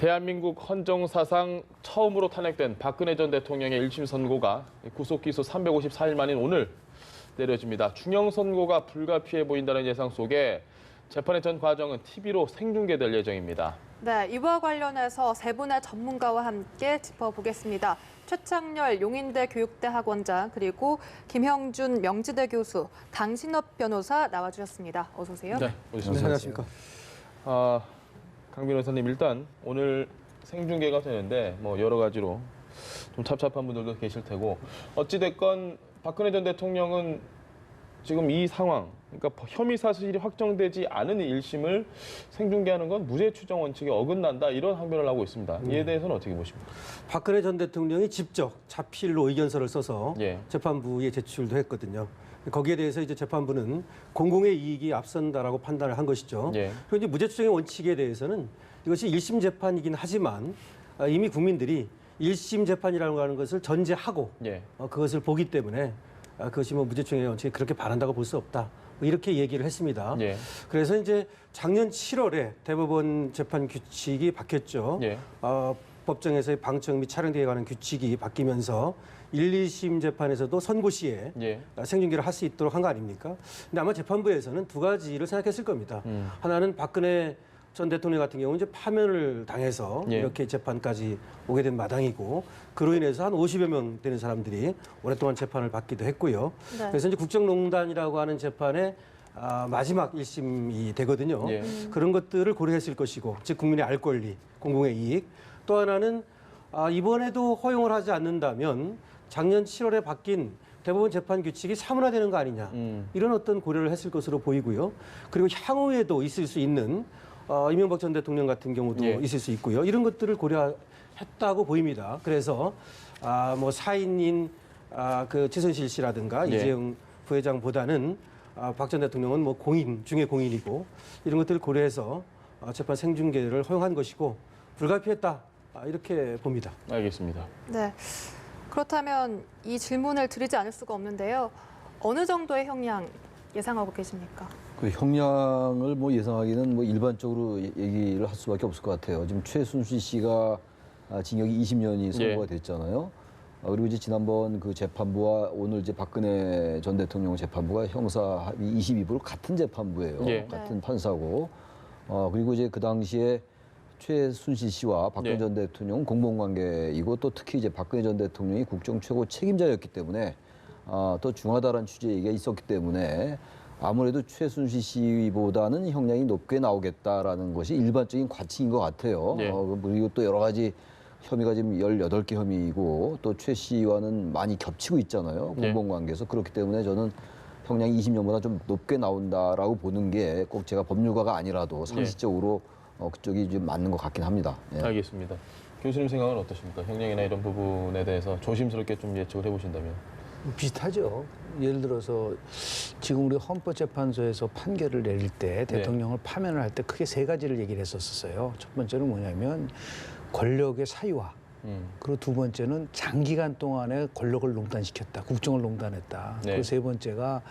대한민국 헌정 사상 처음으로 탄핵된 박근혜 전 대통령의 1심 선고가 구속 기소 354일 만인 오늘 내려집니다. 중형 선고가 불가피해 보인다는 예상 속에 재판의 전 과정은 TV로 생중계될 예정입니다. 네, 이와 관련해서 세 분의 전문가와 함께 짚어보겠습니다. 최창렬 용인대 교육대 학원장 그리고 김형준 명지대 교수, 강신업 변호사 나와주셨습니다. 어서 오세요. 네, 오셨습니다. 안녕하십니까. 강 변호사님, 일단 오늘 생중계가 되는데 여러 가지로 좀 찹찹한 분들도 계실 테고 어찌됐건 박근혜 전 대통령은 지금 이 상황, 그러니까 혐의 사실이 확정되지 않은 1심을 생중계하는 건 무죄 추정 원칙에 어긋난다, 이런 항변을 하고 있습니다. 이에 대해서는 어떻게 보십니까? 박근혜 전 대통령이 직접 자필로 의견서를 써서 예. 재판부에 제출도 했거든요. 거기에 대해서 이제 재판부는 공공의 이익이 앞선다라고 판단을 한 것이죠. 예. 그리고 이제 무죄 추정의 원칙에 대해서는 이것이 1심 재판이긴 하지만 이미 국민들이 1심 재판이라고 하는 것을 전제하고 예. 그것을 보기 때문에 그것이 무죄 추정의 원칙에 그렇게 바란다고 볼 수 없다. 이렇게 얘기를 했습니다. 예. 그래서 이제 작년 7월에 대법원 재판 규칙이 바뀌었죠. 예. 법정에서의 방청 및 촬영등에 관한 규칙이 바뀌면서 1, 2심 재판에서도 선고 시에 예. 생중계를 할 수 있도록 한 거 아닙니까? 근데 아마 재판부에서는 두 가지를 생각했을 겁니다. 하나는 박근혜 전 대통령 같은 경우는 이제 파면을 당해서 예. 이렇게 재판까지 오게 된 마당이고 그로 인해서 한 50여 명 되는 사람들이 오랫동안 재판을 받기도 했고요. 네. 그래서 이제 국정농단이라고 하는 재판의 마지막 1심이 되거든요. 예. 그런 것들을 고려했을 것이고, 즉 국민의 알 권리, 공공의 이익. 또 하나는 이번에도 허용을 하지 않는다면 작년 7월에 바뀐 대법원 재판 규칙이 사문화되는 거 아니냐, 이런 어떤 고려를 했을 것으로 보이고요. 그리고 향후에도 있을 수 있는 이명박 전 대통령 같은 경우도 예. 있을 수 있고요. 이런 것들을 고려했다고 보입니다. 그래서 사인인 그 최순실 씨라든가 예. 이재용 부회장보다는 박 전 대통령은 공인 중에 공인이고 이런 것들을 고려해서 재판 생중계를 허용한 것이고 불가피했다, 이렇게 봅니다. 알겠습니다. 네, 그렇다면 이 질문을 드리지 않을 수가 없는데요. 어느 정도의 형량 예상하고 계십니까? 그 형량을 예상하기는 일반적으로 얘기를 할 수밖에 없을 것 같아요. 지금 최순실 씨가 징역이 20년이 선고가 됐잖아요. 그리고 이제 지난번 그 재판부와 오늘 이제 박근혜 전 대통령 재판부가 형사 합의 22부로 같은 재판부예요. 예. 같은 판사고. 그리고 이제 그 당시에 최순실 씨와 박근혜 예. 전 대통령은 공범관계이고 또 특히 이제 박근혜 전 대통령이 국정 최고 책임자였기 때문에 더 중하다라는 취지 얘기가 있었기 때문에 아무래도 최순실 씨보다는 형량이 높게 나오겠다라는 것이 일반적인 관측인 것 같아요. 예. 그리고 또 여러 가지 혐의가 지금 18개 혐의이고 또 최 씨와는 많이 겹치고 있잖아요. 예. 공범관계에서. 그렇기 때문에 저는 형량이 20년보다 좀 높게 나온다라고 보는 게 꼭 제가 법률가가 아니라도 상식적으로 그쪽이 좀 맞는 것 같긴 합니다. 예. 알겠습니다. 교수님 생각은 어떠십니까? 형량이나 이런 부분에 대해서 조심스럽게 좀 예측을 해보신다면. 비슷하죠. 예를 들어서 지금 우리 헌법재판소에서 판결을 내릴 때 대통령을 파면을 할 때 크게 세 가지를 얘기를 했었어요. 첫 번째는 뭐냐면 권력의 사유화. 그리고 두 번째는 장기간 동안에 권력을 농단시켰다. 국정을 농단했다. 네. 그리고 세 번째가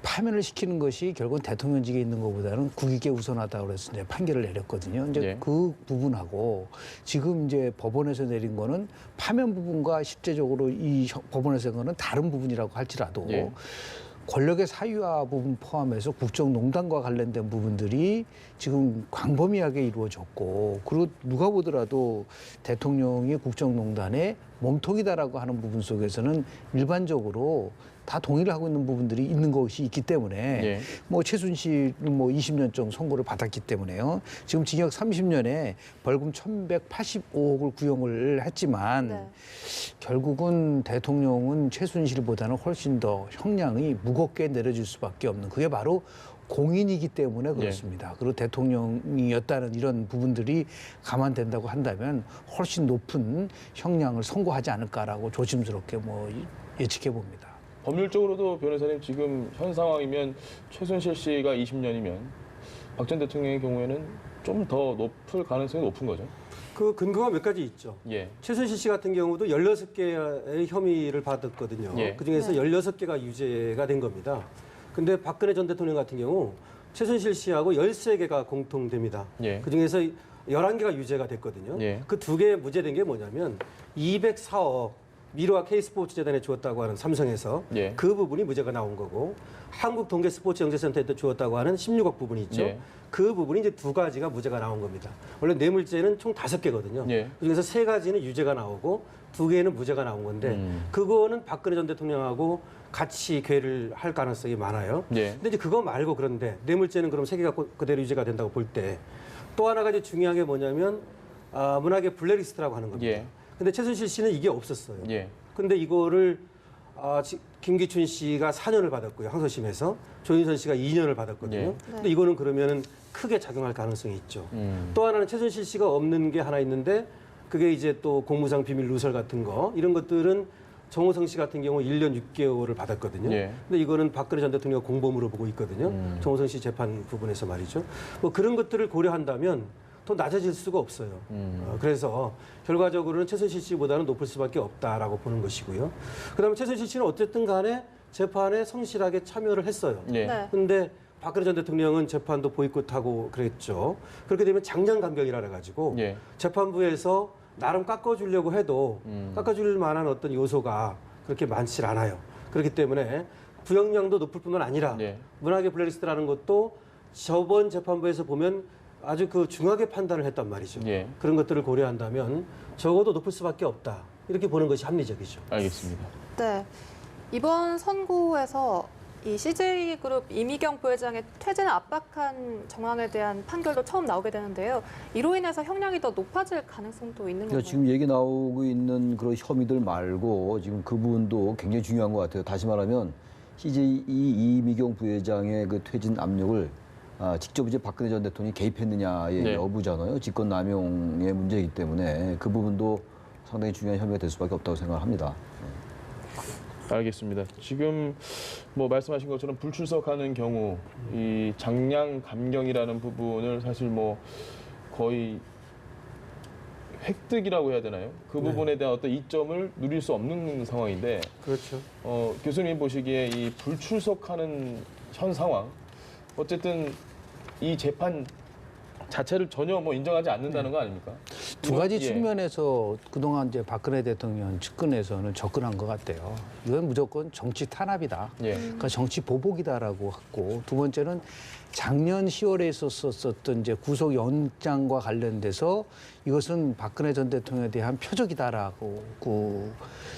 파면을 시키는 것이 결국은 대통령직에 있는 것보다는 국익에 우선하다고 그래서 이제 판결을 내렸거든요. 이제 네. 그 부분하고 지금 이제 법원에서 내린 거는 파면 부분과 실제적으로 이 법원에서 한 거는 다른 부분이라고 할지라도 네. 권력의 사유화 부분 포함해서 국정농단과 관련된 부분들이 지금 광범위하게 이루어졌고, 그리고 누가 보더라도 대통령이 국정농단의 몸통이다라고 하는 부분 속에서는 일반적으로 다 동의를 하고 있는 부분들이 있는 것이 있기 때문에 예. 최순실은 20년정 선고를 받았기 때문에요. 지금 징역 30년에 벌금 1,185억을 구형을 했지만 네. 결국은 대통령은 최순실보다는 훨씬 더 형량이 무겁게 내려질 수밖에 없는, 그게 바로 공인이기 때문에 그렇습니다. 그리고 대통령이었다는 이런 부분들이 감안된다고 한다면 훨씬 높은 형량을 선고하지 않을까라고 조심스럽게 예측해 봅니다. 법률적으로도 변호사님, 지금 현 상황이면 최순실 씨가 20년이면 박 전 대통령의 경우에는 좀 더 높을 가능성이 높은 거죠? 그 근거가 몇 가지 있죠. 예. 최순실 씨 같은 경우도 16개의 혐의를 받았거든요. 예. 그중에서 16개가 유죄가 된 겁니다. 근데 박근혜 전 대통령 같은 경우 최순실 씨하고 13개가 공통됩니다. 예. 그중에서 11개가 유죄가 됐거든요. 예. 그 2개 무죄된 게 뭐냐면 204억 미르와 K스포츠재단에 주었다고 하는 삼성에서 예. 그 부분이 무죄가 나온 거고 한국동계스포츠영재센터에 주었다고 하는 16억 부분이 있죠. 예. 그 부분이 이제 2가지가 무죄가 나온 겁니다. 원래 뇌물죄는 총 5개거든요. 예. 그중에서 3가지는 유죄가 나오고 2개는 무죄가 나온 건데 그거는 박근혜 전 대통령하고 같이 괴를 할 가능성이 많아요. 예. 근데 이제 그거 말고 그런데 뇌물죄는 그럼 3개가 그대로 유죄가 된다고 볼 때 또 하나가 이제 중요한 게 뭐냐면 문학의 블랙리스트라고 하는 겁니다. 예. 근데 최순실 씨는 이게 없었어요. 예. 근데 이거를 김기춘 씨가 4년을 받았고요. 항소심에서 조인선 씨가 2년을 받았거든요. 예. 근데 이거는 그러면은 크게 작용할 가능성이 있죠. 또 하나는 최순실 씨가 없는 게 하나 있는데 그게 이제 또 공무상 비밀 누설 같은 거 이런 것들은 정호성 씨 같은 경우 1년 6개월을 받았거든요. 예. 근데 이거는 박근혜 전 대통령 공범으로 보고 있거든요. 정호성 씨 재판 부분에서 말이죠. 뭐 그런 것들을 고려한다면 더 낮아질 수가 없어요. 그래서 결과적으로는 최순실 씨보다는 높을 수밖에 없다라고 보는 것이고요. 그다음에 최순실 씨는 어쨌든 간에 재판에 성실하게 참여를 했어요. 예. 네. 근데 박근혜 전 대통령은 재판도 보이콧하고 그랬죠. 그렇게 되면 장량감경이라 해가지고 예. 재판부에서 나름 깎아주려고 해도 깎아줄 만한 어떤 요소가 그렇게 많지 않아요. 그렇기 때문에 구형량도 높을 뿐만 아니라 예. 문학의 블랙리스트라는 것도 저번 재판부에서 보면 아주 그 중하게 판단을 했단 말이죠. 예. 그런 것들을 고려한다면 적어도 높을 수밖에 없다. 이렇게 보는 것이 합리적이죠. 알겠습니다. 네. 이번 선고에서 이 CJ그룹 이미경 부회장의 퇴진을 압박한 정황에 대한 판결도 처음 나오게 되는데요. 이로 인해서 형량이 더 높아질 가능성도 있는 건가요? 그러니까 지금 얘기 나오고 있는 그런 혐의들 말고 지금 그 부분도 굉장히 중요한 것 같아요. 다시 말하면 CJ 이미경 부회장의 그 퇴진 압력을 직접 이제 박근혜 전 대통령이 개입했느냐의 네. 여부잖아요. 직권남용의 문제이기 때문에 그 부분도 상당히 중요한 혐의가 될 수밖에 없다고 생각합니다. 알겠습니다. 지금 뭐 말씀하신 것처럼 불출석하는 경우 이 장량 감경이라는 부분을 사실 뭐 거의 획득이라고 해야 되나요? 그 부분에 대한 어떤 이점을 누릴 수 없는 상황인데 그렇죠. 교수님 보시기에 이 불출석하는 현 상황 어쨌든 이 재판 자체를 전혀 뭐 인정하지 않는다는 거 아닙니까? 두 가지 예. 측면에서 그동안 이제 박근혜 대통령 측근에서는 접근한 것 같아요. 이건 무조건 정치 탄압이다. 예. 그러니까 정치 보복이다라고 했고, 두 번째는 작년 10월에 있었던 이제 구속 영장과 관련돼서 이것은 박근혜 전 대통령에 대한 표적이다라고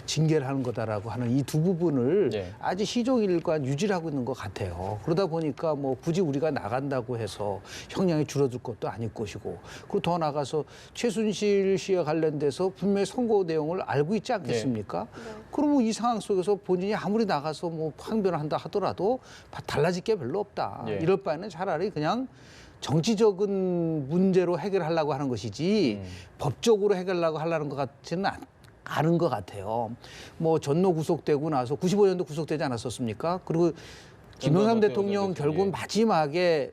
징계를 하는 거다라고 하는 이 두 부분을 예. 아주 시종일관 유지를 하고 있는 것 같아요. 그러다 보니까 뭐 굳이 우리가 나간다고 해서 형량이 줄어들 것도 아닐 것이고, 그리고 더 나가서 최순실 씨와 관련돼서 분명히 선고 내용을 알고 있지 않겠습니까? 그러면 이 상황 속에서 본인이 아무리 나가서 뭐 항변을 한다 하더라도 달라질 게 별로 없다. 예. 이럴 바에는 차라리 그냥 정치적인 문제로 해결하려고 하는 것이지 법적으로 해결하려고 하려는 것 같지는 않은 것 같아요. 뭐 전노 구속되고 나서 95년도 구속되지 않았었습니까? 그리고 김영삼 대통령 결국은 마지막에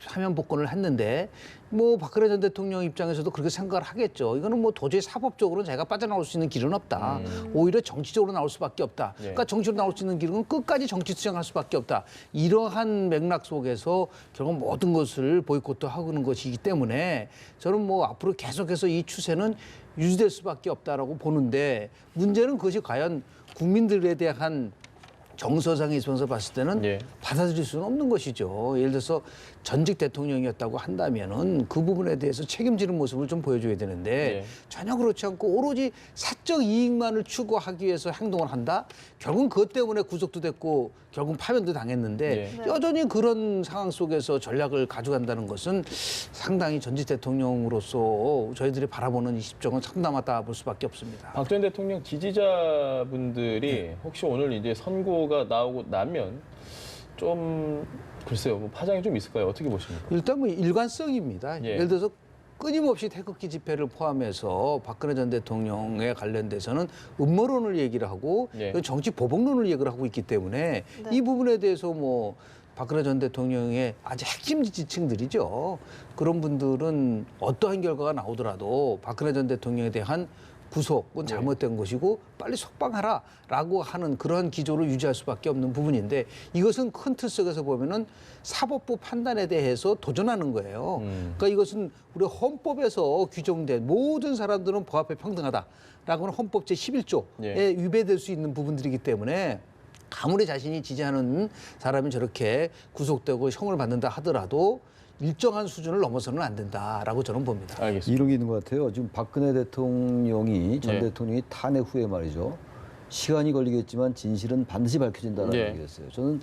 사면 복권을 했는데 뭐 박근혜 전 대통령 입장에서도 그렇게 생각을 하겠죠. 이거는 뭐 도저히 사법적으로는 제가 빠져나올 수 있는 길은 없다. 오히려 정치적으로 나올 수밖에 없다. 그러니까 정치로 나올 수 있는 길은 끝까지 정치 투쟁할 수밖에 없다. 이러한 맥락 속에서 결국 모든 것을 보이콧하는 것이기 때문에 저는 뭐 앞으로 계속해서 이 추세는 유지될 수밖에 없다라고 보는데, 문제는 그것이 과연 국민들에 대한 정서상에 있어서 봤을 때는 예. 받아들일 수는 없는 것이죠. 예를 들어서 전직 대통령이었다고 한다면은 그 부분에 대해서 책임지는 모습을 좀 보여줘야 되는데 예. 전혀 그렇지 않고 오로지 사적 이익만을 추구하기 위해서 행동을 한다? 결국은 그것 때문에 구속도 됐고 결국 파면도 당했는데 예. 여전히 그런 상황 속에서 전략을 가져간다는 것은 상당히 전직 대통령으로서 저희들이 바라보는 이 시점은 상담하다 볼 수밖에 없습니다. 박 전 대통령 지지자분들이 네. 혹시 오늘 이제 선고가 나오고 나면 좀 글쎄요, 뭐 파장이 좀 있을까요? 어떻게 보십니까? 일단 뭐 일관성입니다. 예. 예를 들어서 끊임없이 태극기 집회를 포함해서 박근혜 전 대통령에 관련돼서는 음모론을 얘기를 하고 예. 정치 보복론을 얘기를 하고 있기 때문에 네. 이 부분에 대해서 뭐 박근혜 전 대통령의 아주 핵심 지지층들이죠. 그런 분들은 어떠한 결과가 나오더라도 박근혜 전 대통령에 대한 구속은 잘못된 것이고 빨리 석방하라라고 하는 그러한 기조를 유지할 수밖에 없는 부분인데 이것은 큰 틀 속에서 보면은 사법부 판단에 대해서 도전하는 거예요. 그러니까 이것은 우리 헌법에서 규정된 모든 사람들은 법 앞에 평등하다라고 하는 헌법 제11조에 위배될 수 있는 부분들이기 때문에 아무리 자신이 지지하는 사람이 저렇게 구속되고 형을 받는다 하더라도 일정한 수준을 넘어서는 안 된다라고 저는 봅니다. 알겠습니다. 이런 게 있는 것 같아요. 지금 박근혜 대통령이 전 예. 대통령이 탄핵 후에 말이죠. 시간이 걸리겠지만 진실은 반드시 밝혀진다는 예. 얘기를 했어요. 저는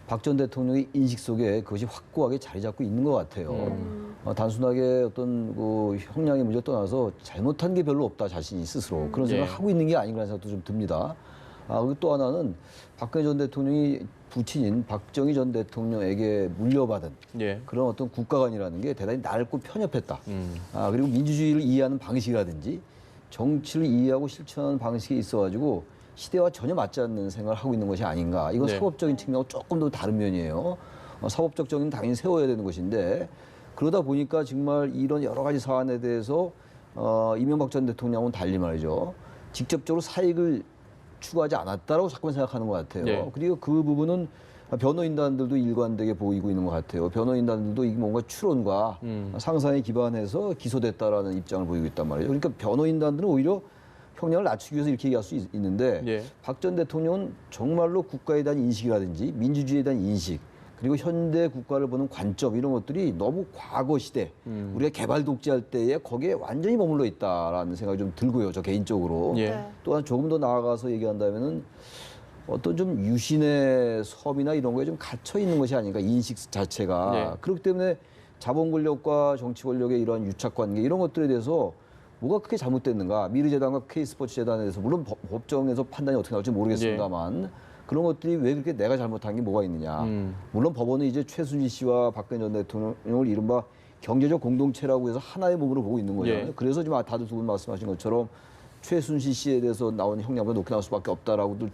박 전 대통령의 인식 속에 그것이 확고하게 자리 잡고 있는 것 같아요. 단순하게 어떤 그 형량의 문제 떠나서 잘못한 게 별로 없다 자신이 스스로 그런 생각을 예. 하고 있는 게 아닌가라는 생각도 좀 듭니다. 그리고 또 하나는 박근혜 전 대통령이 부친인 박정희 전 대통령에게 물려받은 예. 그런 어떤 국가관이라는 게 대단히 낡고 편협했다. 그리고 민주주의를 이해하는 방식이라든지 정치를 이해하고 실천하는 방식이 있어가지고 시대와 전혀 맞지 않는 생각을 하고 있는 것이 아닌가. 이건 네. 사법적인 측면하고 조금 더 다른 면이에요. 사법적 정의는 당연히 세워야 되는 것인데 그러다 보니까 정말 이런 여러 가지 사안에 대해서 이명박 전 대통령은 달리 말이죠. 직접적으로 사익을 추구하지 않았다라고 자꾸만 생각하는 것 같아요. 네. 그리고 그 부분은 변호인단들도 일관되게 보이고 있는 것 같아요. 변호인단들도 이게 뭔가 추론과 상상에 기반해서 기소됐다라는 입장을 보이고 있단 말이에요. 그러니까 변호인단들은 오히려 형량을 낮추기 위해서 이렇게 얘기할 수 있는데 예. 박 전 대통령은 정말로 국가에 대한 인식이라든지 민주주의에 대한 인식 그리고 현대 국가를 보는 관점 이런 것들이 너무 과거 시대 우리가 개발 독재할 때에 거기에 완전히 머물러 있다라는 생각이 좀 들고요. 저 개인적으로. 예. 네. 또한 조금 더 나아가서 얘기한다면은 어떤 좀 유신의 섭이나 이런 거에 좀 갇혀 있는 것이 아닌가 인식 자체가 예. 그렇기 때문에 자본 권력과 정치 권력의 이러한 유착 관계 이런 것들에 대해서 뭐가 크게 잘못됐는가 미르재단과 K스포츠재단에 대해서 물론 법정에서 판단이 어떻게 나올지 모르겠습니다만 그런 것들이 왜 그렇게 내가 잘못한 게 뭐가 있느냐. 물론 법원은 이제 최순실 씨와 박근혜 전 대통령을 이른바 경제적 공동체라고 해서 하나의 몸으로 보고 있는 거잖아요. 예. 그래서 지금 다들 두 분 말씀하신 것처럼 최순실 씨에 대해서 나온 형량보다 높게 나올 수밖에 없다라고들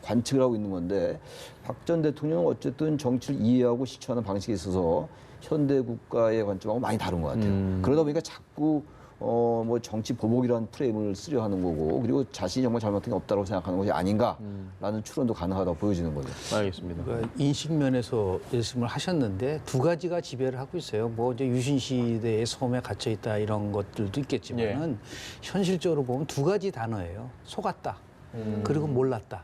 관측을 하고 있는 건데 박 전 대통령은 어쨌든 정치를 이해하고 실천하는 방식에 있어서 현대 국가의 관점하고 많이 다른 것 같아요. 그러다 보니까 자꾸 뭐 정치 보복이라는 프레임을 쓰려 하는 거고 그리고 자신이 정말 잘못한 게 없다고 생각하는 것이 아닌가라는 추론도 가능하다고 보여지는 거죠. 알겠습니다. 그러니까 인식면에서 말씀을 하셨는데 두 가지가 지배를 하고 있어요. 뭐 이제 유신 시대의 섬에 갇혀 있다 이런 것들도 있겠지만은 현실적으로 보면 두 가지 단어예요. 속았다. 그리고 몰랐다.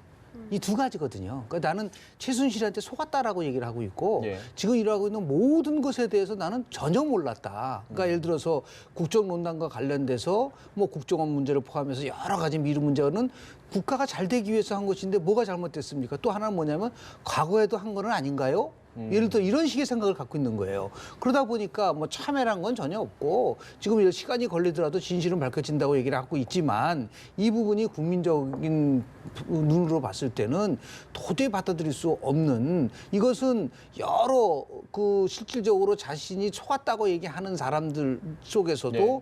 이 두 가지거든요. 그러니까 나는 최순실한테 속았다라고 얘기를 하고 있고 예. 지금 일하고 있는 모든 것에 대해서 나는 전혀 몰랐다. 그러니까 예를 들어서 국정농단과 관련돼서 뭐 국정원 문제를 포함해서 여러 가지 미르 문제는 국가가 잘 되기 위해서 한 것인데 뭐가 잘못됐습니까? 또 하나는 뭐냐면 과거에도 한 거는 아닌가요? 예를 들어 이런 식의 생각을 갖고 있는 거예요. 그러다 보니까 뭐 참회란 건 전혀 없고 지금 시간이 걸리더라도 진실은 밝혀진다고 얘기를 하고 있지만 이 부분이 국민적인 눈으로 봤을 때는 도저히 받아들일 수 없는 이것은 여러 그 실질적으로 자신이 속았다고 얘기하는 사람들 속에서도 네.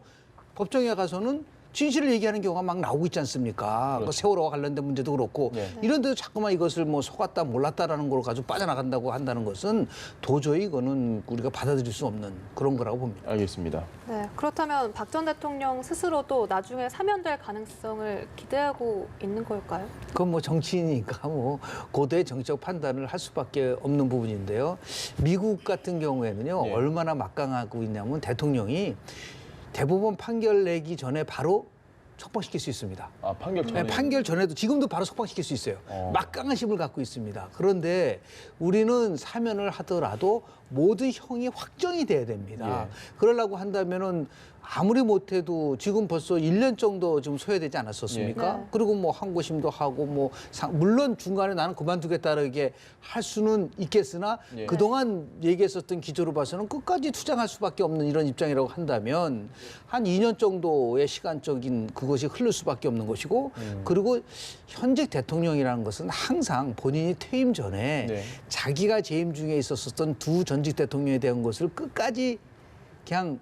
법정에 가서는 진실을 얘기하는 경우가 막 나오고 있지 않습니까? 그 세월호와 관련된 문제도 그렇고 이런 데도 자꾸만 이것을 뭐 속았다 몰랐다라는 걸 가지고 빠져나간다고 한다는 것은 도저히 이거는 우리가 받아들일 수 없는 그런 거라고 봅니다. 알겠습니다. 네, 그렇다면 박 전 대통령 스스로도 나중에 사면될 가능성을 기대하고 있는 걸까요? 그건 뭐 정치인이니까 뭐 고도의 정치적 판단을 할 수밖에 없는 부분인데요. 미국 같은 경우에는요. 예. 얼마나 막강하고 있냐면 대통령이 대법원 판결 내기 전에 바로 석방시킬 수 있습니다. 아, 판결 전에. 네, 판결 전에도 지금도 바로 석방시킬 수 있어요. 막강한 힘을 갖고 있습니다. 그런데 우리는 사면을 하더라도 모든 형이 확정이 돼야 됩니다. 그러려고 한다면은 아무리 못해도 지금 벌써 1년 정도 좀 소요되지 않았었습니까? 네. 그리고 뭐 항고심도 하고 뭐 물론 중간에 나는 그만두겠다라게 할 수는 있겠으나 예. 그동안 얘기했었던 기조로 봐서는 끝까지 투쟁할 수밖에 없는 이런 입장이라고 한다면 한 2년 정도의 시간적인 그것이 흐를 수밖에 없는 것이고 그리고 현직 대통령이라는 것은 항상 본인이 퇴임 전에 네. 자기가 재임 중에 있었던 두 전직 대통령에 대한 것을 끝까지 그냥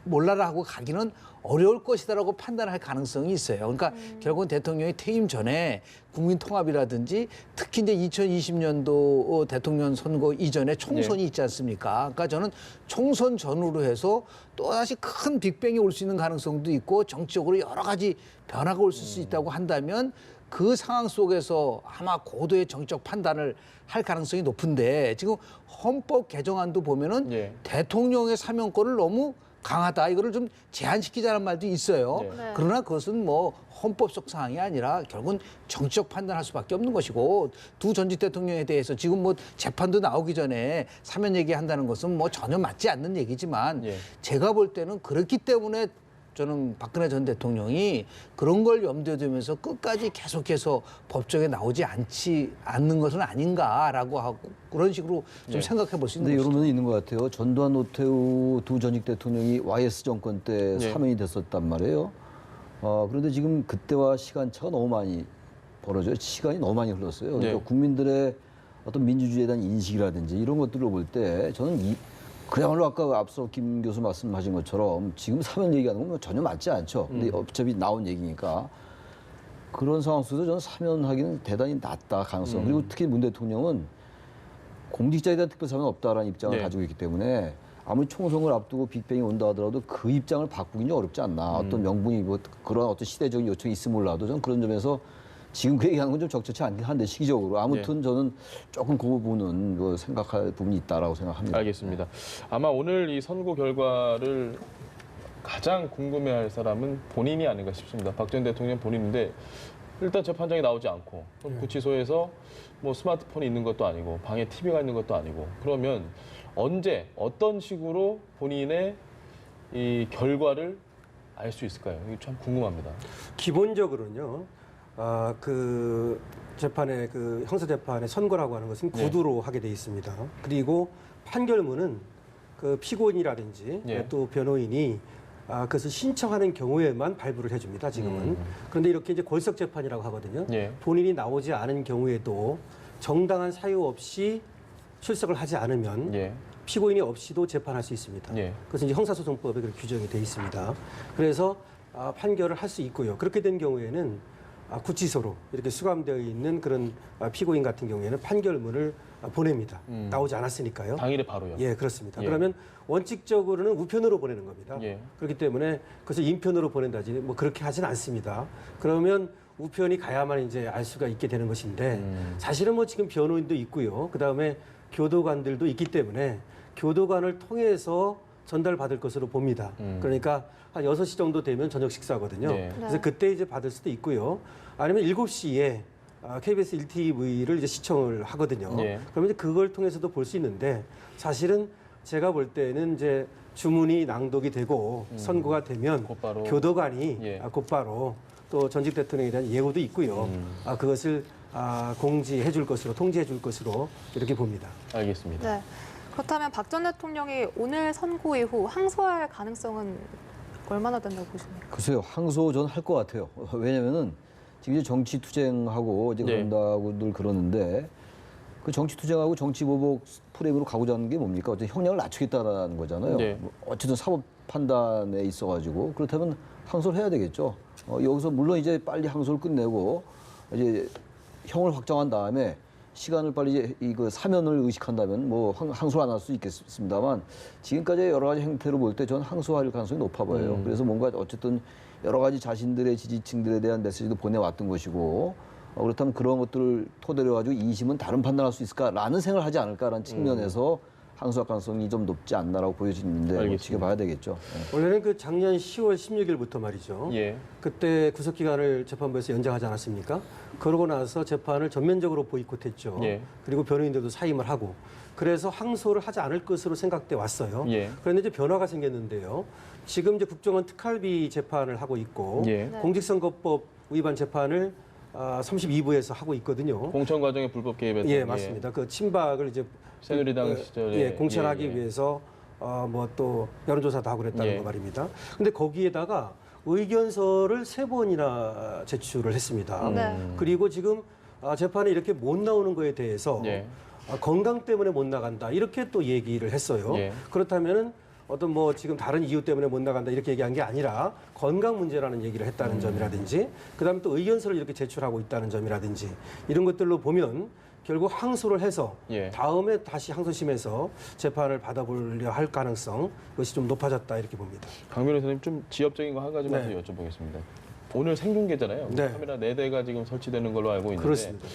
몰라라 하고 가기는 어려울 것이다라고 판단할 가능성이 있어요. 그러니까 결국은 대통령이 퇴임 전에 국민 통합이라든지 특히 이제 2020년도 대통령 선거 이전에 총선이 있지 않습니까? 그러니까 저는 총선 전후로 해서 또다시 큰 빅뱅이 올 수 있는 가능성도 있고 정치적으로 여러 가지 변화가 올 수 있다고 한다면 그 상황 속에서 아마 고도의 정치적 판단을 할 가능성이 높은데 지금 헌법 개정안도 보면은 예. 대통령의 사명권을 너무 강하다. 이거를 좀 제한시키자는 말도 있어요. 네. 그러나 그것은 뭐 헌법적 사항이 아니라 결국은 정치적 판단할 수밖에 없는 것이고 두 전직 대통령에 대해서 지금 뭐 재판도 나오기 전에 사면 얘기한다는 것은 뭐 전혀 맞지 않는 얘기지만 예. 제가 볼 때는 그렇기 때문에 저는 박근혜 전 대통령이 그런 걸 염두에 두면서 끝까지 계속해서 법정에 나오지 않는 것은 아닌가라고 하고 그런 식으로 좀 예. 생각해 볼 수 있는 근데 것이죠. 이런 면이 있는 것 같아요. 전두환, 노태우 두 전직 대통령이 YS 정권 때 네. 사면이 됐었단 말이에요. 그런데 지금 그때와 시간차가 너무 많이 벌어져요. 시간이 너무 많이 흘렀어요. 그러니까 네. 국민들의 어떤 민주주의에 대한 인식이라든지 이런 것들을 볼 때 저는 그야말로 아까 앞서 김 교수 말씀하신 것처럼 지금 사면 얘기하는 건 전혀 맞지 않죠. 근데 어차피 나온 얘기니까 그런 상황 속에서 저는 사면하기는 대단히 낮다 가능성. 그리고 특히 문 대통령은 공직자에 대한 특별사면 없다라는 입장을 네. 가지고 있기 때문에 아무리 총선을 앞두고 빅뱅이 온다 하더라도 그 입장을 바꾸기는 어렵지 않나. 어떤 명분이 뭐 그런 어떤 시대적인 요청이 있으면 몰라도 저는 그런 점에서 지금 그 얘기하는 건 좀 적절치 않긴 한데 시기적으로 아무튼 저는 조금 그 부분은 뭐 생각할 부분이 있다라고 생각합니다. 알겠습니다. 아마 오늘 이 선고 결과를 가장 궁금해할 사람은 본인이 아닌가 싶습니다. 박 전 대통령 본인인데 일단 재판장에 나오지 않고 구치소에서 뭐 스마트폰이 있는 것도 아니고 방에 TV가 있는 것도 아니고 그러면 언제 어떤 식으로 본인의 이 결과를 알 수 있을까요? 이게 참 궁금합니다. 기본적으로는요. 그 재판의 그 형사 재판의 선고라고 하는 것은 네. 구두로 하게 돼 있습니다. 그리고 판결문은 그 피고인이라든지 예. 또 변호인이 그것을 신청하는 경우에만 발부를 해줍니다. 지금은. 그런데 이렇게 이제 골석 재판이라고 하거든요. 예. 본인이 나오지 않은 경우에도 정당한 사유 없이 출석을 하지 않으면 예. 피고인이 없이도 재판할 수 있습니다. 예. 그것은 이제 형사소송법에 그렇게 규정이 돼 있습니다. 그래서 판결을 할 수 있고요. 그렇게 된 경우에는 구치소로 이렇게 수감되어 있는 그런 피고인 같은 경우에는 판결문을 보냅니다. 나오지 않았으니까요. 당일에 바로요. 예, 그렇습니다. 예. 그러면 원칙적으로는 우편으로 보내는 겁니다. 예. 그렇기 때문에 그것을 인편으로 보낸다지 뭐 그렇게 하진 않습니다. 그러면 우편이 가야만 이제 알 수가 있게 되는 것인데 사실은 뭐 지금 변호인도 있고요. 그다음에 교도관들도 있기 때문에 교도관을 통해서 전달받을 것으로 봅니다. 그러니까 한 6시 정도 되면 저녁 식사거든요. 네. 그래서 그때 이제 받을 수도 있고요. 아니면 7시에 KBS 1TV를 이제 시청을 하거든요. 네. 그러면 이제 그걸 통해서도 볼 수 있는데 사실은 제가 볼 때는 이제 주문이 낭독이 되고 선고가 되면 곧바로. 교도관이 예. 곧바로 또 전직 대통령에 대한 예고도 있고요. 그것을 공지해 줄 것으로 통지해 줄 것으로 이렇게 봅니다. 알겠습니다. 네. 그렇다면 박 전 대통령이 오늘 선고 이후 항소할 가능성은 얼마나 된다고 보십니까? 글쎄요, 항소 저는 할 것 같아요. 왜냐면은 지금 이제 정치 투쟁하고 이제 네. 그런다고 늘 그러는데 그 정치 투쟁하고 정치 보복 프레임으로 가고자 하는 게 뭡니까? 어쨌든 형량을 낮추겠다는 거잖아요. 네. 뭐 어쨌든 사법 판단에 있어가지고 그렇다면 항소를 해야 되겠죠. 여기서 물론 이제 빨리 항소를 끝내고 이제 형을 확정한 다음에 시간을 빨리 이제 이거 사면을 의식한다면 뭐 항소를 안 할 수 있겠습니다만 지금까지 여러 가지 행태로 볼 때 저는 항소할 가능성이 높아 보여요. 그래서 뭔가 어쨌든 여러 가지 자신들의 지지층들에 대한 메시지도 보내왔던 것이고 그렇다면 그런 것들을 토대로 가지고 2심은 다른 판단할 수 있을까라는 생각을 하지 않을까라는 측면에서 항소할 가능성이 좀 높지 않나라고 보여지는데 알겠습니다. 지켜봐야 되겠죠. 원래는 그 작년 10월 16일부터 말이죠. 예. 그때 구속 기간을 재판부에서 연장하지 않았습니까? 그러고 나서 재판을 전면적으로 보이콧했죠. 예. 그리고 변호인들도 사임을 하고 그래서 항소를 하지 않을 것으로 생각돼 왔어요. 예. 그런데 이제 변화가 생겼는데요. 지금 이제 국정원 특활비 재판을 하고 있고 예. 네. 공직선거법 위반 재판을 32부에서 하고 있거든요. 공천 과정에 불법 개입해서 예, 맞습니다. 그 친박을 이제 새누리당 시절에 예, 공천하기 예, 예. 위해서 뭐 또 여론조사도 하고 그랬다는 예. 거 말입니다. 근데 거기에다가 의견서를 3번이나 제출을 했습니다. 네. 그리고 지금 재판에 이렇게 못 나오는 거에 대해서 예. 건강 때문에 못 나간다 이렇게 또 얘기를 했어요. 예. 그렇다면은 어떤 뭐 지금 다른 이유 때문에 못 나간다 이렇게 얘기한 게 아니라 건강 문제라는 얘기를 했다는 점이라든지 그다음에 또 의견서를 이렇게 제출하고 있다는 점이라든지 이런 것들로 보면 결국 항소를 해서 예. 다음에 다시 항소심에서 재판을 받아보려 할 가능성 그것이 좀 높아졌다 이렇게 봅니다. 강 변호사님 좀 지엽적인 거 한 가지만 네. 더 여쭤보겠습니다. 오늘 생중계잖아요. 네. 카메라 4대가 지금 설치되는 걸로 알고 있는데 그렇습니다.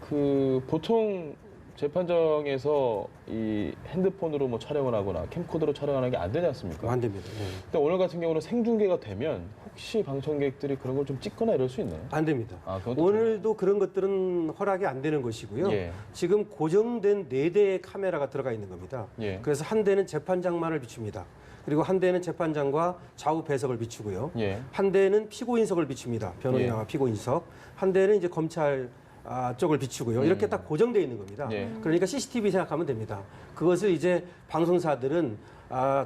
그 보통 재판정에서 이 핸드폰으로 뭐 촬영을 하거나 캠코더로 촬영하는 게 안 되지 않습니까? 안 됩니다. 근데 오늘 같은 경우는 생중계가 되면 혹시 방청객들이 그런 걸 좀 찍거나 이럴 수 있나요? 안 됩니다. 아, 그것도 오늘도 그런 것들은 허락이 안 되는 것이고요. 예. 지금 고정된 4대의 카메라가 들어가 있는 겁니다. 예. 그래서 한 대는 재판장만을 비춥니다. 그리고 한 대는 재판장과 좌우 배석을 비추고요. 예. 한 대는 피고인석을 비춥니다. 변호인과 피고인석. 한 대는 이제 검찰 쪽을 비추고요. 이렇게 딱 고정되어 있는 겁니다. 예. 그러니까 CCTV 생각하면 됩니다. 그것을 이제 방송사들은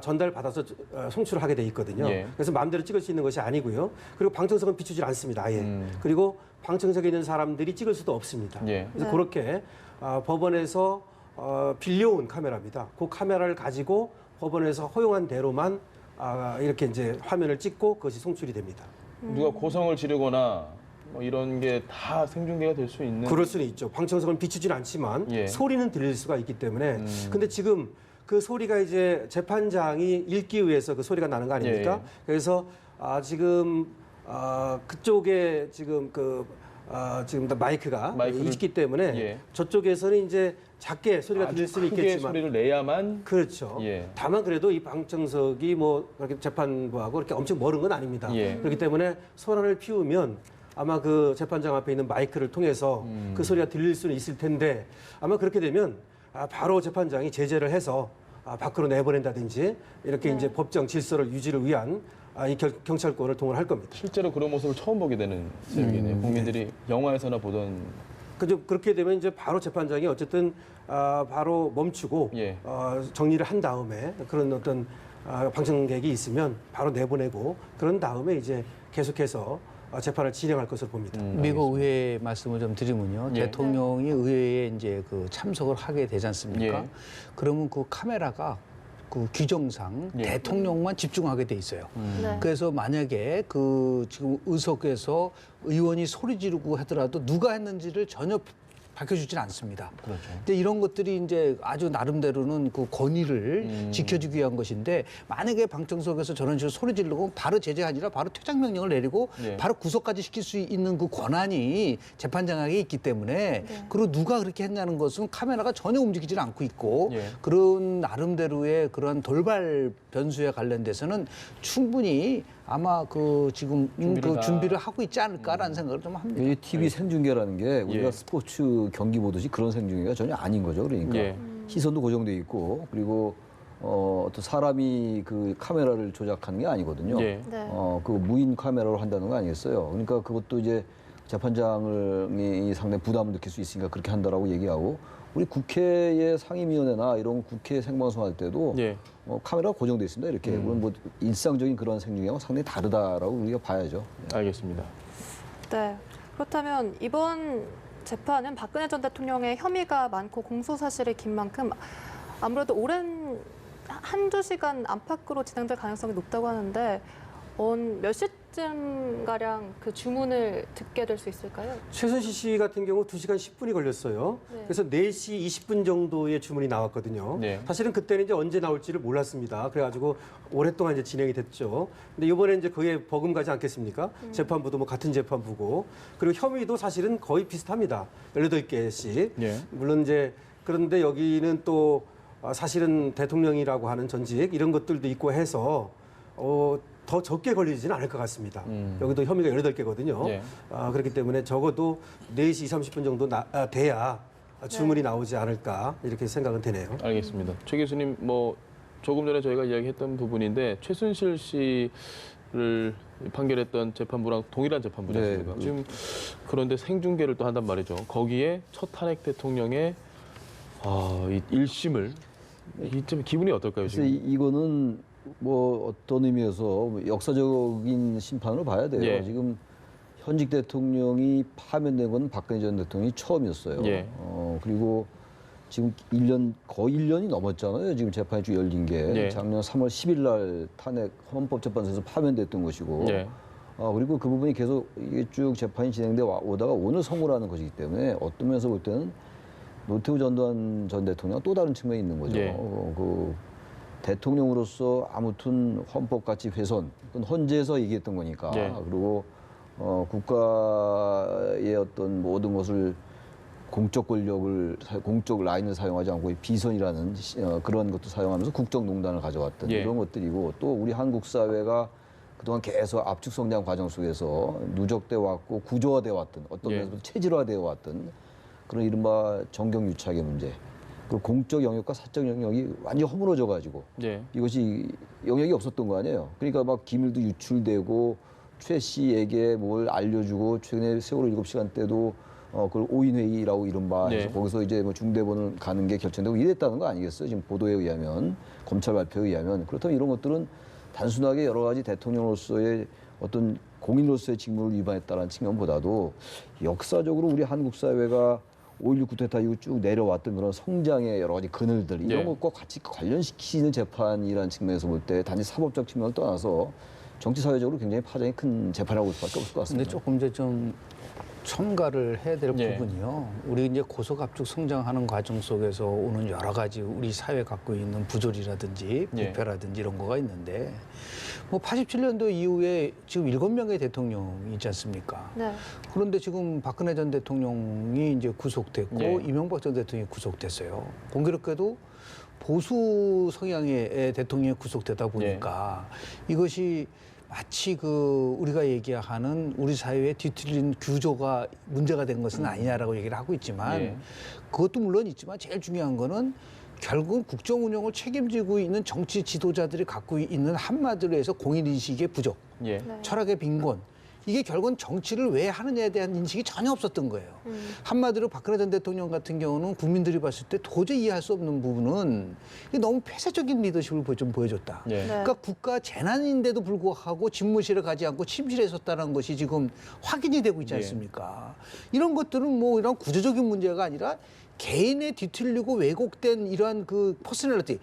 전달받아서 송출을 하게 돼 있거든요. 예. 그래서 마음대로 찍을 수 있는 것이 아니고요. 그리고 방청석은 비추질 않습니다. 아예. 그리고 방청석에 있는 사람들이 찍을 수도 없습니다. 예. 그래서 네. 그렇게 법원에서 빌려온 카메라입니다. 그 카메라를 가지고 법원에서 허용한 대로만 이렇게 이제 화면을 찍고 그것이 송출이 됩니다. 누가 고성을 지르거나 뭐 이런 게 다 생중계가 될 수 있는 그럴 수는 있죠. 방청석은 비추진 않지만 예. 소리는 들릴 수가 있기 때문에. 근데 지금 그 소리가 이제 재판장이 읽기 위해서 그 소리가 나는 거 아닙니까? 예. 그래서 지금 그쪽에 지금 지금 마이크가 마이크를- 있기 때문에 예. 저쪽에서는 이제 작게 소리가 들릴 수는 크게 있겠지만 소리를 내야만 그렇죠. 예. 다만 그래도 이 방청석이 뭐 그렇게 재판부하고 이렇게 엄청 멀은 건 아닙니다. 예. 그렇기 때문에 소란을 피우면 아마 그 재판장 앞에 있는 마이크를 통해서 그 소리가 들릴 수는 있을 텐데 아마 그렇게 되면 바로 재판장이 제재를 해서 밖으로 내보낸다든지 이렇게 이제 법정 질서를 유지를 위한 이 경찰권을 동원할 겁니다. 실제로 그런 모습을 처음 보게 되는 셈이네요. 국민들이 영화에서나 보던 그렇게 되면 이제 바로 재판장이 어쨌든 바로 멈추고 예. 정리를 한 다음에 그런 어떤 방청객이 있으면 바로 내보내고 그런 다음에 이제 계속해서 재판을 진행할 것으로 봅니다. 미국 의회 말씀을 좀 드리면요. 예. 대통령이 의회에 이제 그 참석을 하게 되지 않습니까? 예. 그러면 그 카메라가 그 규정상 예. 대통령만 집중하게 돼 있어요. 네. 그래서 만약에 그 지금 의석에서 의원이 소리 지르고 하더라도 누가 했는지를 전혀 밝혀주지는 않습니다. 그렇죠. 근데 이런 것들이 이제 아주 나름대로는 그 권위를 지켜주기 위한 것인데 만약에 방청석에서 저런 식으로 소리 지르고 바로 제재가 아니라 바로 퇴장 명령을 내리고 예. 바로 구속까지 시킬 수 있는 그 권한이 재판장에게 있기 때문에 그리고 누가 그렇게 했냐는 것은 카메라가 전혀 움직이지는 않고 있고 예. 그런 나름대로의 그런 돌발 변수에 관련돼서는 충분히 아마 그 지금 준비를 다- 준비를 하고 있지 않을까라는 생각을 좀 합니다. 이 TV 생중계라는 게 우리가 예. 스포츠 경기 보듯이 그런 생중계가 전혀 아닌 거죠. 그러니까 예. 시선도 고정돼 있고 그리고 어떤 사람이 그 카메라를 조작하는 게 아니거든요. 예. 네. 그 무인 카메라로 한다는 거 아니겠어요. 그러니까 그것도 이제 재판장이 상당히 부담을 느낄 수 있으니까 그렇게 한다라고 얘기하고 우리 국회의 상임위원회나 이런 국회 생방송할 때도 예. 카메라가 고정돼 있습니다. 이렇게 그건 뭐 일상적인 그런 생중계하고 상당히 다르다라고 우리가 봐야죠. 알겠습니다. 네. 그렇다면 이번 재판은 박근혜 전 대통령의 혐의가 많고 공소 사실이 긴 만큼 아무래도 오랜 한두 시간 안팎으로 진행될 가능성이 높다고 하는데 몇 시쯤 가량 그 주문을 듣게 될 수 있을까요? 최순실 씨 같은 경우 2시간 10분이 걸렸어요. 네. 그래서 4시 20분 정도의 주문이 나왔거든요. 네. 사실은 그때는 이제 언제 나올지를 몰랐습니다. 그래가지고 오랫동안 이제 진행이 됐죠. 근데 이번에 이제 그게 버금가지 않겠습니까? 재판부도 뭐 같은 재판부고. 그리고 혐의도 사실은 거의 비슷합니다. 18개씩. 예. 물론 이제 그런데 여기는 또 사실은 대통령이라고 하는 전직 이런 것들도 있고 해서 더 적게 걸리지는 않을 것 같습니다. 여기도 혐의가 18개거든요. 예. 그렇기 때문에 적어도 4시 30분 정도 돼야 주문이 나오지 않을까 이렇게 생각은 되네요. 알겠습니다. 최 교수님 뭐 조금 전에 저희가 이야기했던 부분인데 최순실 씨를 판결했던 재판부랑 동일한 재판부지 네. 않습니까? 지금 그런데 생중계를 또 한단 말이죠. 거기에 첫 탄핵 대통령의 이 1심을 좀 기분이 어떨까요? 그래서 지금? 이거는 뭐 어떤 의미에서 역사적인 심판으로 봐야 돼요. 예. 지금 현직 대통령이 파면된 건 박근혜 전 대통령이 처음이었어요. 예. 그리고 지금 거의 1년이 넘었잖아요. 지금 재판이 쭉 열린 게 네. 작년 3월 10일 날 탄핵 헌법재판소에서 파면됐던 것이고 네. 그리고 그 부분이 계속 이게 쭉 재판이 진행돼 오다가 오늘 선고라는 것이기 때문에 어떤 면에서 볼 때는 노태우 전두환 전 대통령 또 다른 측면이 있는 거죠. 예. 그 대통령으로서 아무튼 헌법 가치 훼손, 그건 헌재에서 얘기했던 거니까. 예. 그리고 국가의 어떤 모든 것을 공적 권력을 공적 라인을 사용하지 않고 비선이라는 그런 것도 사용하면서 국정농단을 가져왔던 예. 이런 것들이고 또 우리 한국 사회가 그동안 계속 압축 성장 과정 속에서 누적돼 왔고 구조화돼 왔던 어떤 예. 면에서 체질화되어 왔던 그런 이른바 정경유착의 문제. 그 공적 영역과 사적 영역이 완전히 허물어져 가지고 예. 이것이 영역이 없었던 거 아니에요. 그러니까 막 기밀도 유출되고 최 씨에게 뭘 알려주고 최근에 세월호 7시간 때도 그걸 5인 회의라고 이른바 해서 네. 거기서 이제 뭐 중대본을 가는 게 결정되고 이랬다는 거 아니겠어요? 지금 보도에 의하면 검찰 발표에 의하면 그렇다면 이런 것들은 단순하게 여러 가지 대통령으로서의 어떤 공인으로서의 직무를 위반했다는 측면보다도 역사적으로 우리 한국 사회가 5.16 쿠데타 이후 쭉 내려왔던 그런 성장의 여러 가지 그늘들 이런 네. 것과 같이 관련시키는 재판이라는 측면에서 볼 때 단지 사법적 측면을 떠나서 정치 사회적으로 굉장히 파장이 큰 재판이라고 볼 수밖에 없을 것 근데 같습니다. 조금 이제 좀 첨가를 해야 될 예. 부분이요. 우리 이제 고속압축 성장하는 과정 속에서 오는 여러 가지 우리 사회 갖고 있는 부조리라든지 예. 부패라든지 이런 거가 있는데 뭐 87년도 이후에 지금 7명의 대통령이 있지 않습니까? 네. 그런데 지금 박근혜 전 대통령이 이제 구속됐고 예. 이명박 전 대통령이 구속됐어요. 공교롭게도 보수 성향의 대통령이 구속되다 보니까 이것이 마치 그 우리가 얘기하는 우리 사회의 뒤틀린 구조가 문제가 된 것은 아니냐라고 얘기를 하고 있지만 예. 그것도 물론 있지만 제일 중요한 거는 결국은 국정 운영을 책임지고 있는 정치 지도자들이 갖고 있는 한마디로 해서 공인인식의 부족, 예. 네. 철학의 빈곤. 이게 결국은 정치를 왜 하느냐에 대한 인식이 전혀 없었던 거예요. 한마디로 박근혜 전 대통령 같은 경우는 국민들이 봤을 때 도저히 이해할 수 없는 부분은 이게 너무 폐쇄적인 리더십을 좀 보여줬다. 예. 네. 그러니까 국가 재난인데도 불구하고 집무실에 가지 않고 침실에 섰다는 것이 지금 확인이 되고 있지 예. 않습니까? 이런 것들은 뭐 이런 구조적인 문제가 아니라 개인의 뒤틀리고 왜곡된 이러한 그 퍼스널리티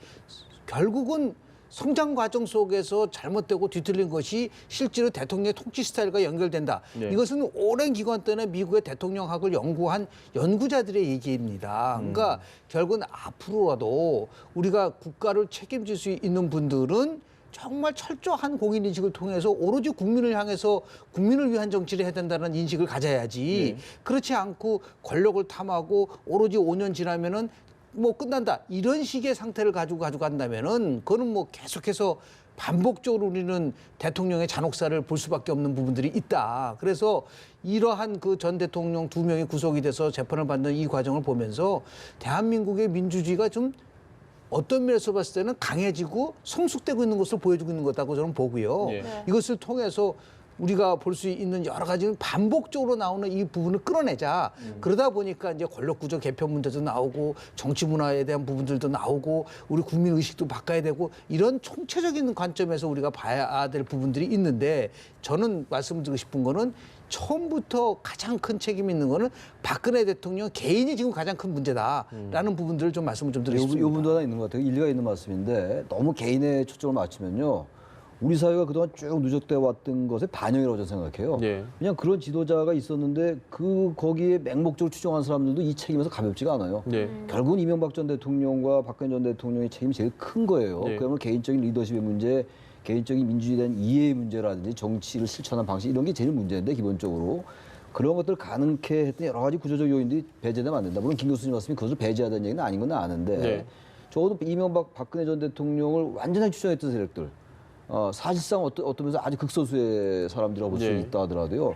결국은 성장 과정 속에서 잘못되고 뒤틀린 것이 실제로 대통령의 통치 스타일과 연결된다. 네. 이것은 오랜 기간 동안에 미국의 대통령학을 연구한 연구자들의 얘기입니다. 그러니까 결국은 앞으로라도 우리가 국가를 책임질 수 있는 분들은 정말 철저한 공인인식을 통해서 오로지 국민을 향해서 국민을 위한 정치를 해야 된다는 인식을 가져야지 그렇지 않고 권력을 탐하고 오로지 5년 지나면은 뭐 끝난다 이런 식의 상태를 가지고 간다면은 그거는 뭐 계속해서 반복적으로 우리는 대통령의 잔혹사를 볼 수밖에 없는 부분들이 있다. 그래서 이러한 그 전 대통령 2명이 구속이 돼서 재판을 받는 이 과정을 보면서 대한민국의 민주주의가 좀 어떤 면에서 봤을 때는 강해지고 성숙되고 있는 것을 보여주고 있는 것다고 저는 보고요. 예. 네. 이것을 통해서 우리가 볼 수 있는 여러 가지 반복적으로 나오는 이 부분을 끌어내자. 그러다 보니까 이제 권력구조 개편 문제도 나오고 정치 문화에 대한 부분들도 나오고 우리 국민 의식도 바꿔야 되고 이런 총체적인 관점에서 우리가 봐야 될 부분들이 있는데 저는 말씀드리고 싶은 거는 처음부터 가장 큰 책임 있는 거는 박근혜 대통령 개인이 지금 가장 큰 문제다라는 부분들을 좀 말씀을 좀 드리고 이 싶습니다. 부분도 하나 있는 것 같아요. 일리가 있는 말씀인데 너무 개인의 초점을 맞추면요. 우리 사회가 그동안 쭉 누적돼 왔던 것의 반영이라고 저는 생각해요. 예. 그냥 그런 지도자가 있었는데 거기에 맹목적으로 추종한 사람들도 이 책임에서 가볍지가 않아요. 예. 결국은 이명박 전 대통령과 박근혜 전 대통령의 책임이 제일 큰 거예요. 예. 그러면 개인적인 리더십의 문제, 개인적인 민주주의에 대한 이해의 문제라든지 정치를 실천한 방식 이런 게 제일 문제인데 기본적으로 그런 것들을 가능케 했던 여러 가지 구조적 요인들이 배제되면 안 된다. 물론 김 교수님 말씀이 그것을 배제하다는 얘기는 아닌 건 아는데 네. 적어도 이명박 박근혜 전 대통령을 완전히 추종했던 세력들 사실상 어떤 면에서 아주 극소수의 사람들이라고 볼 수 네. 있다 하더라도요.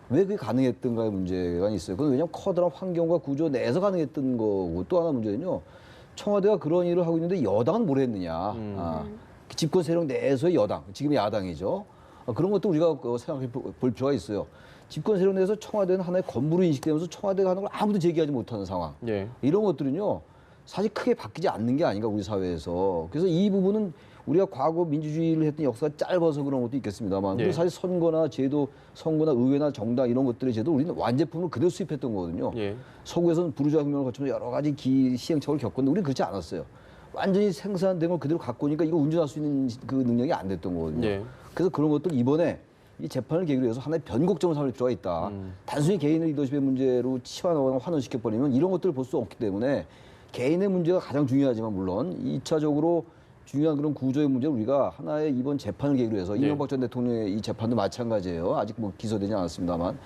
왜 그게 가능했던가의 문제가 있어요. 그건 왜냐하면 커다란 환경과 구조 내에서 가능했던 거고 또 하나 문제는요. 청와대가 그런 일을 하고 있는데 여당은 뭘 했느냐. 집권 세력 내에서의 여당, 지금 야당이죠. 그런 것도 우리가 생각해 볼 필요가 있어요. 집권 세력 내에서 청와대는 하나의 건물로 인식되면서 청와대가 하는 걸 아무도 제기하지 못하는 상황. 예. 이런 것들은요. 사실 크게 바뀌지 않는 게 아닌가 우리 사회에서. 그래서 이 부분은 우리가 과거 민주주의를 했던 역사가 짧아서 그런 것도 있겠습니다만 예. 사실 선거나 제도, 선거나 의회나 정당 이런 것들의 제도 우리는 완제품을 그대로 수입했던 거거든요. 예. 서구에서는 부르주아 혁명을 거치면서 여러 가지 시행착오를 겪었는데 우리는 그렇지 않았어요. 완전히 생산된 걸 그대로 갖고 오니까 이거 운전할 수 있는 그 능력이 안 됐던 거거든요. 예. 그래서 그런 것들 이번에 이 재판을 계기로 해서 하나의 변곡점을 삼을 필요가 있다. 단순히 개인의 리더십의 문제로 치환하거나 환원시켜버리면 이런 것들을 볼 수 없기 때문에 개인의 문제가 가장 중요하지만 물론 2차적으로 중요한 그런 구조의 문제를 우리가 하나의 이번 재판을 계기로 해서 이명박 전 대통령의 이 재판도 마찬가지예요. 아직 뭐 기소되지 않았습니다만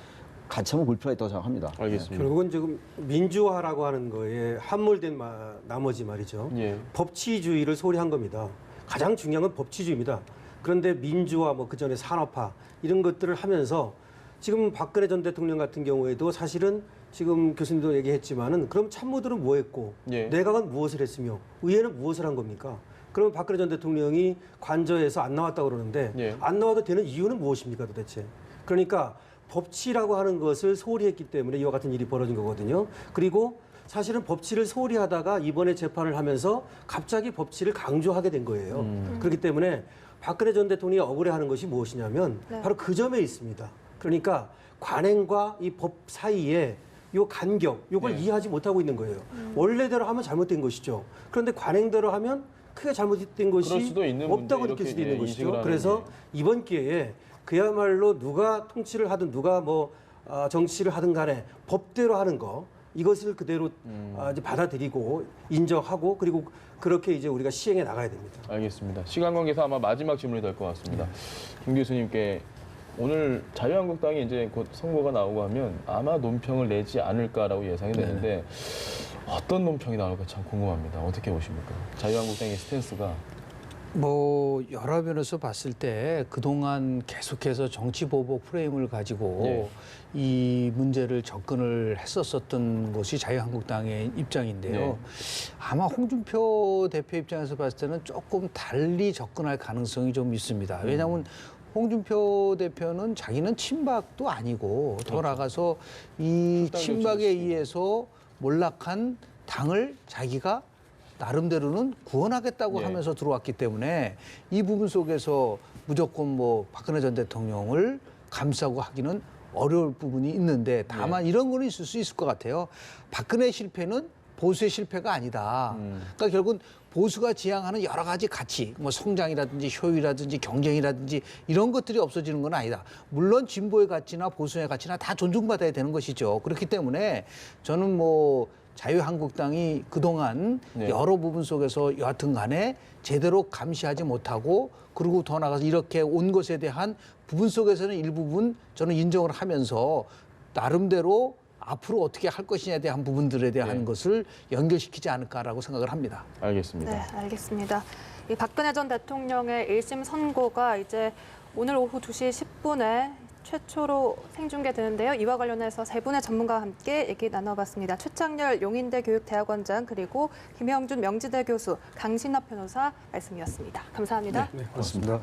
같이 한번 볼 필요가 있다고 생각합니다. 알겠습니다. 결국은 지금 민주화라고 하는 거에 함몰된 나머지 말이죠. 예. 법치주의를 소리한 겁니다. 가장 중요한 건 법치주의입니다. 그런데 민주화, 뭐 그전에 산업화 이런 것들을 하면서 지금 박근혜 전 대통령 같은 경우에도 사실은 지금 교수님도 얘기했지만은 그럼 참모들은 뭐 했고 예. 내각은 무엇을 했으며 의회는 무엇을 한 겁니까? 그러면 박근혜 전 대통령이 관저에서 안 나왔다고 그러는데 예. 안 나와도 되는 이유는 무엇입니까 도대체? 그러니까 법치라고 하는 것을 소홀히했기 때문에 이와 같은 일이 벌어진 거거든요. 그리고 사실은 법치를 소홀히 하다가 이번에 재판을 하면서 갑자기 법치를 강조하게 된 거예요. 그렇기 때문에 박근혜 전 대통령이 억울해하는 것이 무엇이냐면 네. 바로 그 점에 있습니다. 그러니까 관행과 이 법 사이에 요 간격, 요걸 네. 이해하지 못하고 있는 거예요. 원래대로 하면 잘못된 것이죠. 그런데 관행대로 하면 크게 잘못된 것이 그럴 수도 있는 없다고 문제, 느낄 수도 이렇게, 있는 인식을 것이죠. 하는, 그래서 이번 기회에 그야말로 누가 통치를 하든 누가 뭐 정치를 하든 간에 법대로 하는 거 이것을 그대로 이제 받아들이고 인정하고 그리고 그렇게 이제 우리가 시행해 나가야 됩니다. 알겠습니다. 시간 관계상 아마 마지막 질문이 될 것 같습니다. 김 교수님께 오늘 자유한국당이 이제 곧 선거가 나오고 하면 아마 논평을 내지 않을까라고 예상이 되는데 어떤 논평이 나올까 참 궁금합니다. 어떻게 보십니까? 자유한국당의 스탠스가. 뭐 여러 면에서 봤을 때 그동안 계속해서 정치 보복 프레임을 가지고 예. 이 문제를 접근을 했었었던 것이 자유한국당의 입장인데요. 네. 아마 홍준표 대표 입장에서 봤을 때는 조금 달리 접근할 가능성이 좀 있습니다. 왜냐하면 홍준표 대표는 자기는 친박도 아니고 더 나가서 이 극단 친박에 정치도 의해서 몰락한 당을 자기가 나름대로는 구원하겠다고 예. 하면서 들어왔기 때문에 이 부분 속에서 무조건 뭐 박근혜 전 대통령을 감싸고 하기는 어려울 부분이 있는데 다만 이런 거는 있을 수 있을 것 같아요. 박근혜 실패는 보수의 실패가 아니다. 그러니까 결국은 보수가 지향하는 여러 가지 가치, 뭐 성장이라든지 효율이라든지 경쟁이라든지 이런 것들이 없어지는 건 아니다. 물론 진보의 가치나 보수의 가치나 다 존중받아야 되는 것이죠. 그렇기 때문에 저는 뭐 자유한국당이 그동안 네. 여러 부분 속에서 여하튼 간에 제대로 감시하지 못하고 그리고 더 나아가서 이렇게 온 것에 대한 부분 속에서는 일부분 저는 인정을 하면서 나름대로 앞으로 어떻게 할 것이냐에 대한 부분들에 대한 네. 것을 연결시키지 않을까라고 생각을 합니다. 알겠습니다. 네, 알겠습니다. 이 박근혜 전 대통령의 1심 선고가 이제 오늘 오후 2시 10분에 최초로 생중계되는데요. 이와 관련해서 세 분의 전문가와 함께 얘기 나눠봤습니다. 최창렬 용인대 교육대학원장 그리고 김형준 명지대 교수, 강신업 변호사 말씀이었습니다. 감사합니다. 네, 고맙습니다.